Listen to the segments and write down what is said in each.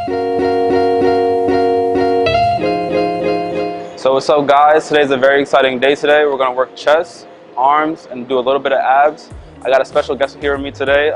So what's up, guys? Today's a very exciting day today. We're gonna work chest, arms, and do a little bit of abs. I got a special guest here with me today.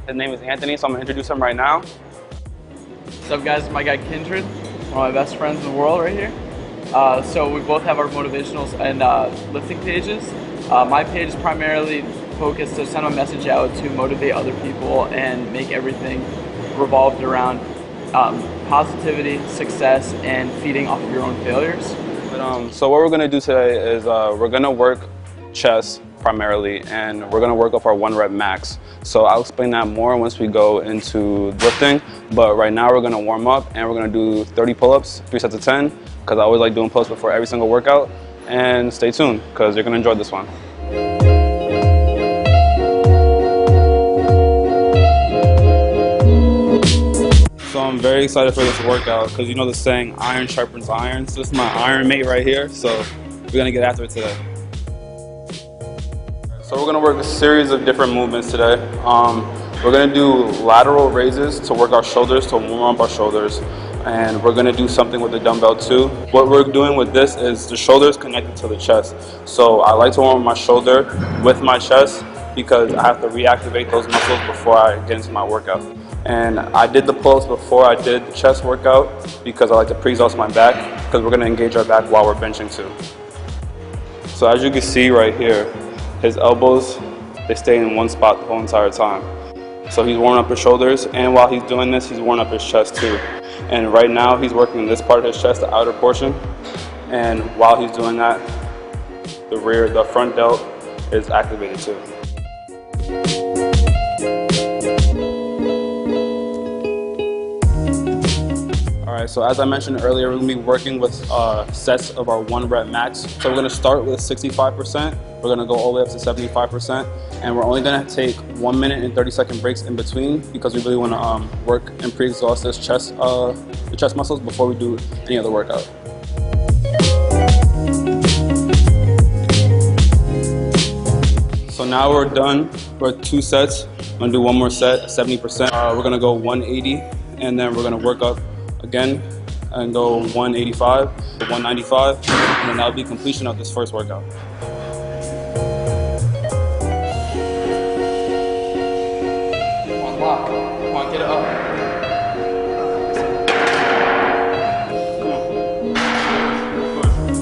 His name is Anthony, so I'm gonna introduce him right now. What's up, guys? My guy Kindred, one of my best friends in the world right here. So we both have our motivational and lifting pages. My page is primarily focused to send a message out to motivate other people and make everything revolved around positivity, success, and feeding off of your own failures. So what we're gonna do today is we're gonna work chest primarily, and we're gonna work off our 1 rep max. So I'll explain that more once we go into lifting, but right now we're gonna warm up and we're gonna do 30 pull-ups, 3 sets of 10, because I always like doing pull-ups before every single workout. And stay tuned, because you're gonna enjoy this one. So I'm very excited for this workout, because you know the saying, iron sharpens iron. So this is my iron mate right here, so we're gonna get after it today. So we're gonna work a series of different movements today. We're gonna do lateral raises to work our shoulders, to warm up our shoulders. And we're gonna do something with the dumbbell too. What we're doing with this is the shoulders connected to the chest. So I like to warm up my shoulder with my chest because I have to reactivate those muscles before I get into my workout. And I did the pull-ups before I did the chest workout because I like to pre-exhaust my back, because we're gonna engage our back while we're benching too. So as you can see right here, his elbows, they stay in one spot the whole entire time. So he's warming up his shoulders, and while he's doing this, he's warming up his chest too. And right now he's working this part of his chest, the outer portion. And while he's doing that, the front delt is activated too. Alright, so as I mentioned earlier, we're going to be working with sets of our 1 rep max. So we're going to start with 65%, we're going to go all the way up to 75%, and we're only going to take 1 minute and 30-second breaks in between, because we really want to work and pre-exhaust this the chest muscles before we do any other workout. So now we're done for 2 sets. I'm going to do 1 more set, 70%. We're going to go 180, and then we're going to work up again and go 185, 195, and then that'll be completion of this first workout. Come on, lock. Come on, get it up. Come on.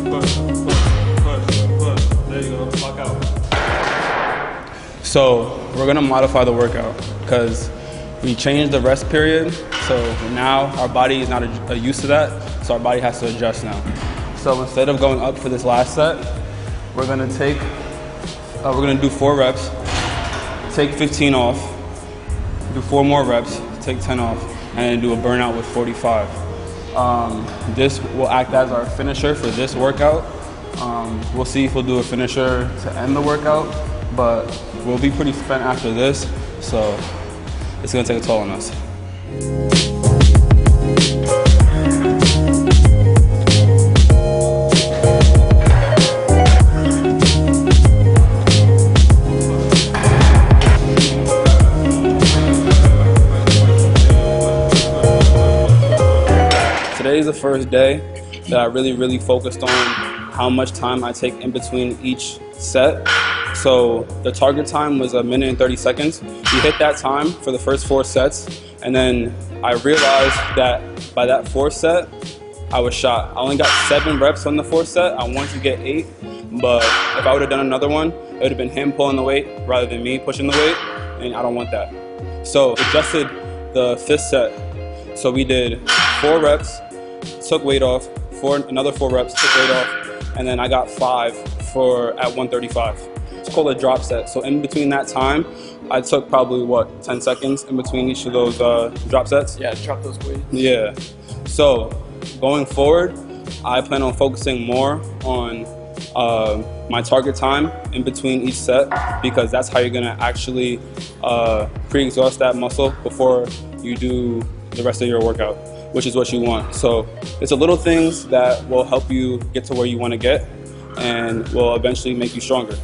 Push. There you go, lock out. So we're gonna modify the workout because we changed the rest period. So now our body is not used to that, so our body has to adjust now. So instead of going up for this last set, we're gonna do 4 reps, take 15 off, do 4 more reps, take 10 off, and then do a burnout with 45. This will act as our finisher for this workout. We'll see if we'll do a finisher to end the workout, but we'll be pretty spent after this, so it's gonna take a toll on us. Today is the first day that I really focused on how much time I take in between each set. So the target time was 1 minute and 30 seconds. We hit that time for the first 4 sets, and then I realized that by that 4th set, I was shot. I only got 7 reps on the 4th set. I wanted to get 8, but if I would have done another one, it would have been him pulling the weight rather than me pushing the weight, and I don't want that. So adjusted the 5th set. So we did 4 reps, took weight off, another 4 reps, took weight off, and then I got 5 at 135. It's called a drop set. So in between that time, I took probably 10 seconds in between each of those drop sets. Yeah, drop those weights. Yeah. So going forward, I plan on focusing more on my target time in between each set, because that's how you're gonna actually pre-exhaust that muscle before you do the rest of your workout, which is what you want. So it's the little things that will help you get to where you want to get and will eventually make you stronger.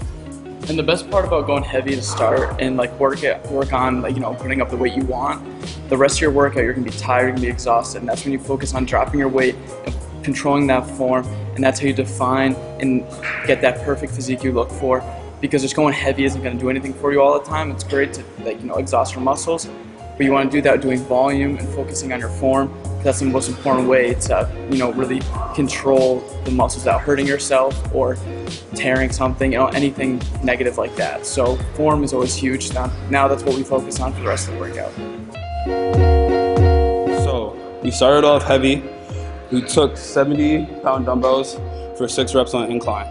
And the best part about going heavy to start and like work on like, putting up the weight you want, the rest of your workout you're gonna be tired, you're gonna be exhausted, and that's when you focus on dropping your weight and controlling that form, and that's how you define and get that perfect physique you look for. Because just going heavy isn't gonna do anything for you all the time. It's great to exhaust your muscles, but you want to do that doing volume and focusing on your form. That's the most important way to really control the muscles without hurting yourself or tearing something, anything negative like that. So form is always huge. Now that's what we focus on for the rest of the workout. So we started off heavy. We took 70-pound dumbbells for 6 reps on incline.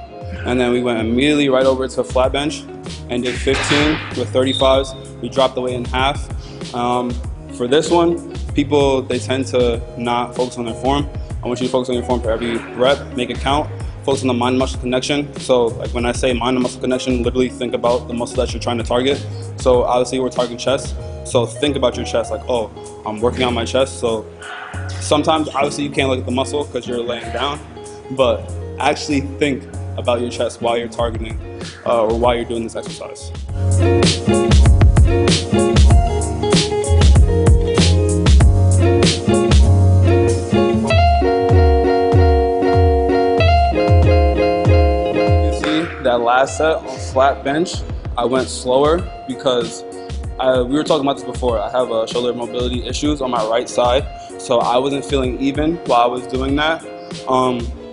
And then we went immediately right over to flat bench and did 15 with 35s. We dropped the weight in half. For this one, people, they tend to not focus on their form. I want you to focus on your form for every rep, make it count. Focus on the mind-muscle connection. So like when I say mind and muscle connection, literally think about the muscle that you're trying to target. So obviously we're targeting chest. So think about your chest like, oh, I'm working on my chest. So sometimes obviously you can't look at the muscle because you're laying down, but actually think about your chest while you're targeting or while you're doing this exercise. That last set on flat bench, I went slower because we were talking about this before. I have shoulder mobility issues on my right side, so I wasn't feeling even while I was doing that.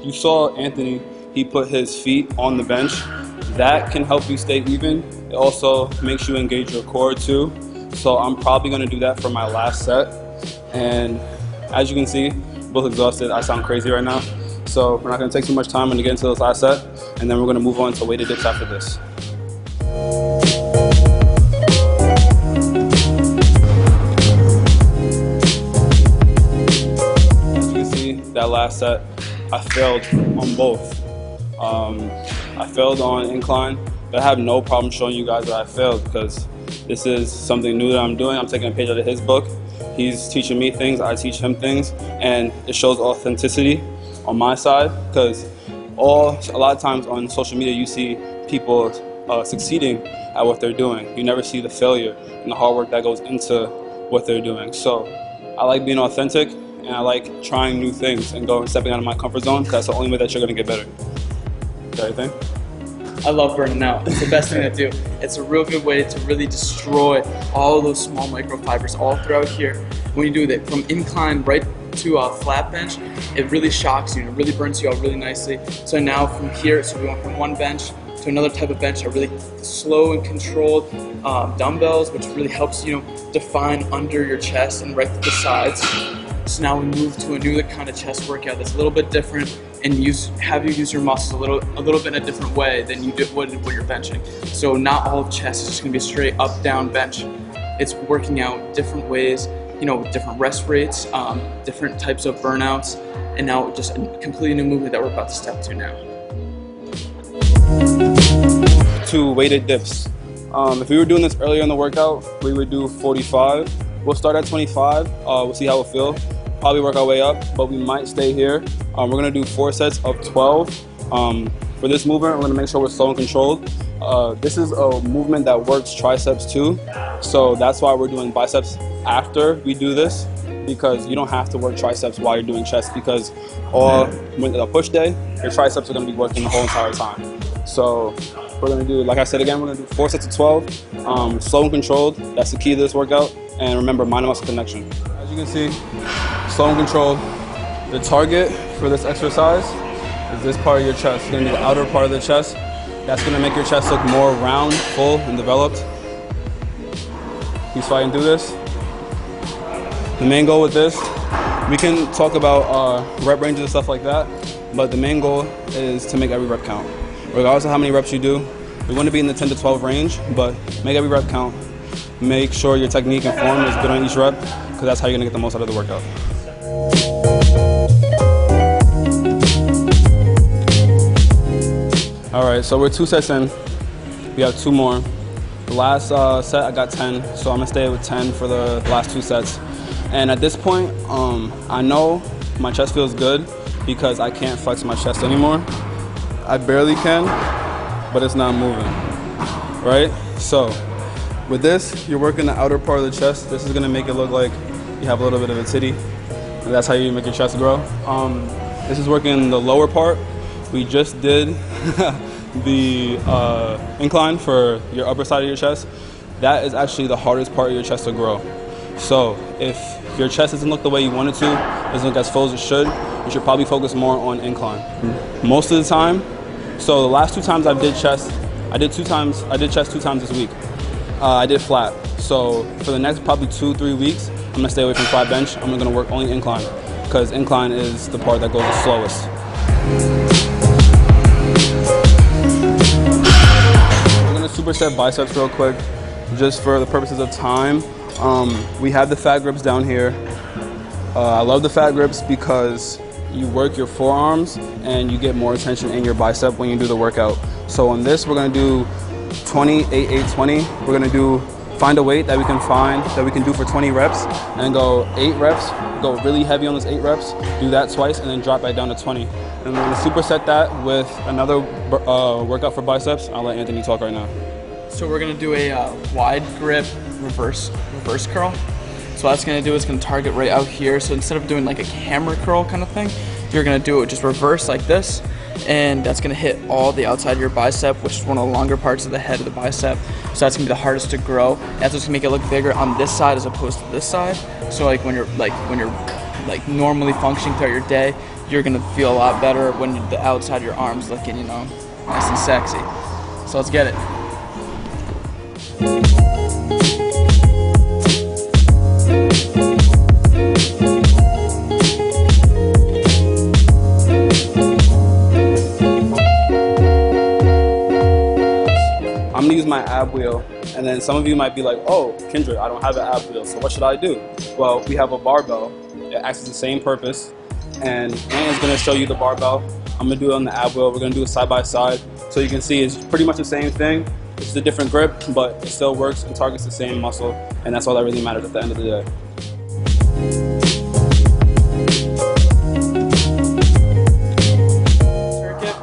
You saw Anthony, he put his feet on the bench. That can help you stay even. It also makes you engage your core too. So I'm probably gonna do that for my last set. And as you can see, both exhausted. I sound crazy right now. So we're not gonna take too much time. I'm gonna get into this last set, and then we're gonna move on to weighted dips after this. As you can see, that last set, I failed on both. I failed on incline, but I have no problem showing you guys that I failed because this is something new that I'm doing. I'm taking a page out of his book. He's teaching me things, I teach him things, and it shows authenticity on my side, because a lot of times on social media you see people succeeding at what they're doing. You never see the failure and the hard work that goes into what they're doing. So I like being authentic, and I like trying new things and stepping out of my comfort zone, because that's the only way that you're going to get better. Is that anything? I love burning out. It's the best thing to do. It's a real good way to really destroy all of those small microfibers all throughout here. When you do that from incline right to a flat bench, it really shocks you and it really burns you out really nicely. So now from here, so we went from one bench to another type of bench, a really slow and controlled dumbbells, which really helps define under your chest and right to the sides. So now we move to a new kind of chest workout that's a little bit different and have you use your muscles a little bit in a different way than you would when you're benching. So not all of chest is just going to be a straight up down bench. It's working out different ways, with different rest rates, different types of burnouts, and now just a completely new movement that we're about to step to now. To weighted dips. If we were doing this earlier in the workout, we would do 45. We'll start at 25. We'll see how it feels. Probably work our way up, but we might stay here. We're gonna do 4 sets of 12. For this movement, we're gonna make sure we're slow and controlled. This is a movement that works triceps too, so that's why we're doing biceps after we do this, because you don't have to work triceps while you're doing chest, because when a push day, your triceps are gonna be working the whole entire time. So we're gonna do, like I said again, we're gonna do 4 sets of 12, slow and controlled. That's the key to this workout. And remember, mind and muscle connection. As you can see, slow and controlled. The target for this exercise is this part of your chest. It's gonna be the outer part of the chest. That's gonna make your chest look more round, full, and developed. Keep fighting through this. The main goal with this, we can talk about rep ranges and stuff like that, but the main goal is to make every rep count. Regardless of how many reps you do, we want to be in the 10 to 12 range, but make every rep count. Make sure your technique and form is good on each rep, because that's how you're gonna get the most out of the workout. All right, so we're 2 sets in. We have 2 more. The last set I got 10, so I'm gonna stay with 10 for the last 2 sets. And at this point, I know my chest feels good because I can't flex my chest anymore. I barely can, but it's not moving. right? So with this, you're working the outer part of the chest. This is gonna make it look like you have a little bit of a titty. And that's how you make your chest grow. This is working the lower part. We just did the incline for your upper side of your chest. That is actually the hardest part of your chest to grow. So if your chest doesn't look the way you want it to, doesn't look as full as it should probably focus more on incline. Most of the time, so the last 2 times I did chest, I did chest 2 times this week. I did flat. So for the next probably 2-3 weeks, I'm gonna stay away from flat bench. I'm gonna work only incline because incline is the part that goes the slowest. We're gonna superset biceps real quick, just for the purposes of time. We have the fat grips down here. I love the fat grips because you work your forearms and you get more attention in your bicep when you do the workout. So on this, we're gonna do 20, 8, 8, 20. We're gonna find a weight that we can do for 20 reps and go 8 reps, go really heavy on those 8 reps, do that twice and then drop back down to 20. And we're gonna superset that with another workout for biceps. I'll let Anthony talk right now. So we're gonna do a wide grip reverse curl. So what that's gonna do is gonna target right out here. So instead of doing like a camera curl kind of thing, you're gonna do it just reverse like this. And that's gonna hit all the outside of your bicep, which is one of the longer parts of the head of the bicep. So that's gonna be the hardest to grow. That's what's gonna make it look bigger on this side as opposed to this side. So like when you're normally functioning throughout your day, you're gonna feel a lot better when the outside of your arms looking, you know, nice and sexy. So let's get it. I'm gonna use my ab wheel, and then some of you might be like, oh, Kendrick, I don't have an ab wheel, so what should I do? Well, we have a barbell. It acts as the same purpose, and Anna's gonna show you the barbell. I'm gonna do it on the ab wheel. We're gonna do it side by side, so you can see it's pretty much the same thing. It's just a different grip, but it still works and targets the same muscle, and that's all that really matters at the end of the day. Circuit.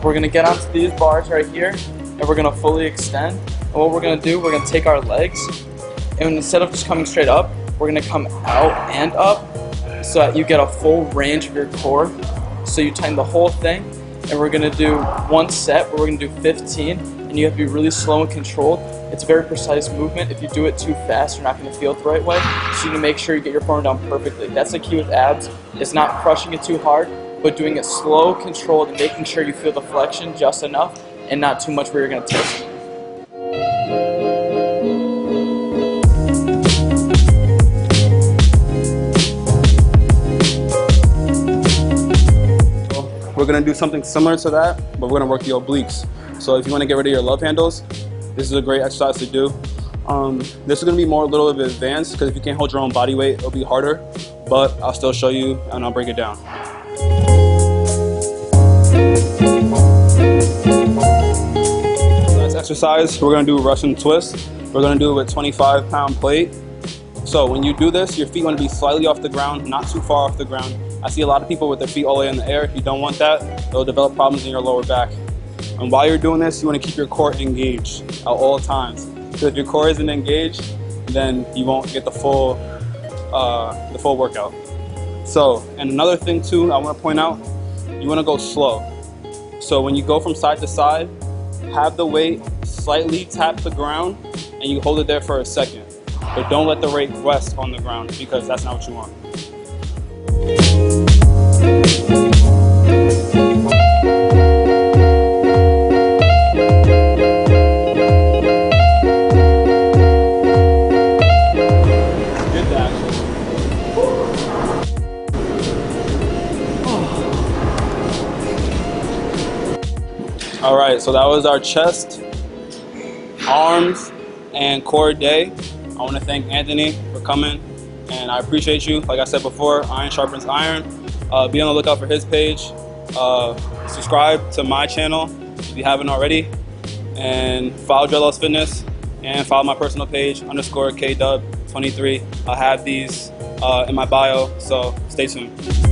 We're gonna get onto these bars right here, and we're gonna fully extend. And what we're gonna do, we're gonna take our legs, and instead of just coming straight up, we're gonna come out and up so that you get a full range of your core. So you tighten the whole thing, and we're gonna do 1 set where we're gonna do 15, and you have to be really slow and controlled. It's a very precise movement. If you do it too fast, you're not gonna feel it the right way. So you need to make sure you get your form down perfectly. That's the key with abs. It's not crushing it too hard, but doing it slow, controlled, and making sure you feel the flexion just enough and not too much where you're gonna tilt. We're gonna do something similar to that, but we're gonna work the obliques. So if you wanna get rid of your love handles, this is a great exercise to do. This is gonna be more a little bit advanced because if you can't hold your own body weight, it'll be harder, but I'll still show you and I'll break it down. Last exercise, we're gonna do Russian twist. We're gonna do it with 25-pound plate. So when you do this, your feet wanna be slightly off the ground, not too far off the ground. I see a lot of people with their feet all the way in the air. If you don't want that, it'll develop problems in your lower back. And while you're doing this, you want to keep your core engaged at all times. Because if your core isn't engaged, then you won't get the full workout. So, and another thing too, I want to point out, you want to go slow. So when you go from side to side, have the weight slightly tap the ground, and you hold it there for a second. But don't let the weight rest on the ground because that's not what you want. All right, so that was our chest, arms, and core day. I want to thank Anthony for coming, and I appreciate you. Like I said before, iron sharpens iron. Be on the lookout for his page. Subscribe to my channel if you haven't already, and follow Dreadlocks Fitness, and follow my personal page _KDub23. I'll have these in my bio, so stay tuned.